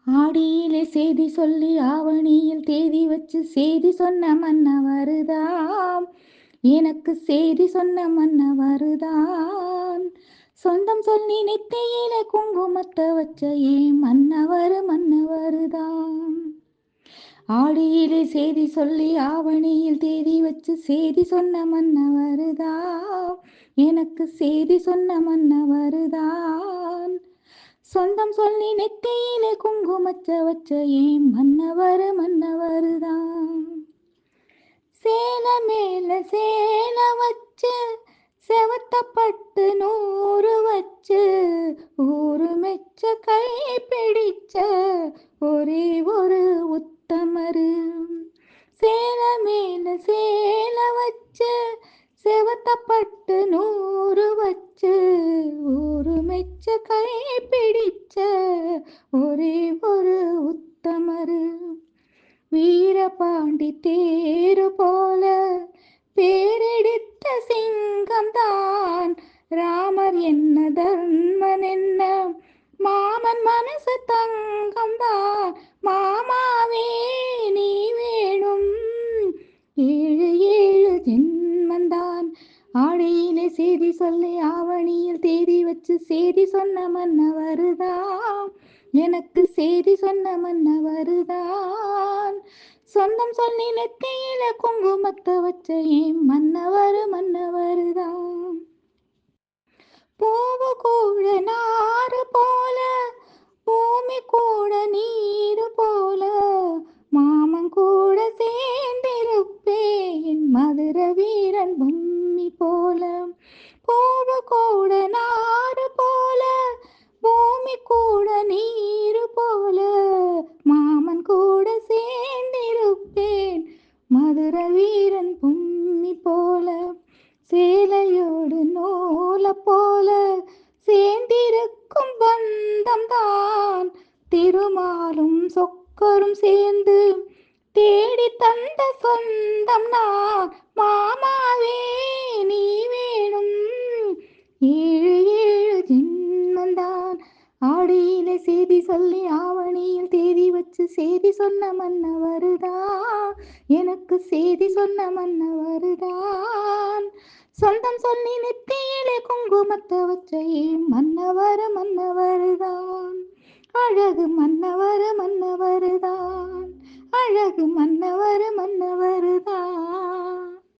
ஆடியிலே செய்தி சொல்லி ஆவணியில் தேதி வச்சு செய்தி சொன்ன மன்னவருதாம். எனக்கு செய்தி சொன்ன மன்னவருதான். சொந்தம் சொல்லி நெத்தியிலே குங்குமத்தை வச்ச ஏன் மன்னவருதான். ஆடியிலே செய்தி சொல்லி ஆவணியில் தேதி வச்சு செய்தி சொன்ன மன்னவருதான். எனக்கு செய்தி சொன்ன மன்னவருதான். சொந்தம் சொல்லி நெத்தியிலே குங்குமச்ச வச்ச ஏன் மன்னவருதான். சேல மேல சேல வச்சு செவத்தப்பட்டு 100 வச்சு ஊரு மெச்ச கை பிடிச்ச ஒரே ஒரு உத்தமரு. சேல மேல சேல வச்சு செவத்தப்பட்டு 100 வச்சு ஊரு மெச்ச கை பிடிச்ச ஒரே ஒரு உத்தமரு. வீரபாண்டி தேரு போல பேரெடுத்த சிங்கம்தான். ராமர் என்ன தர்மன் என்ன மாமன் மனசு தங்கம்தான். மாமாவே நீ வேணும் 7 ஜென்மந்தான். ஆடியிலே செய்தி சொல்லி ஆவணியில் தேதி வச்சு செய்தி சொன்ன மன்னவருதான். எனக்கு செய்தி சொன்ன மன்னவருதான். சொந்தம் சொல்லி நெத்தியில குங்குமத்தை வச்ச ஏன் மன்னவருதான். பூவு கூட நாறு போல பூமி கூட நீரு போல மாமன் கூட சேர்ந்திருப்பேன் மதுர வீரன் பொம்மி போல. பூவு கூட நாறு போல பூமி கூட நீரு போல மாமன் கூட சேர்ந்திருப்பேன் மதுர வீரன் பொம்மி போல. சேலையோடு நூல போல சேர்ந்திருக்கும் பந்தம் தான். திருமாலும் சொக்கரும் சேர்ந்து தேடி தந்த சொந்தம் நான். மாமாவே நீ வேணும் 7 ஜென்மந்தான். ஆடியிலே செய்தி சொல்லி ஆவணியில் தேதி வச்சு செய்தி சொன்ன மன்னவருதான். எனக்கு செய்தி சொன்ன மன்னவருதான். சொந்தம் சொல்லி நெத்தியிலே குங்குமத்தை வச்ச ஏன் மன்னவருதான். அழகு மன்னவருதான். அழகு மன்னவருதான்.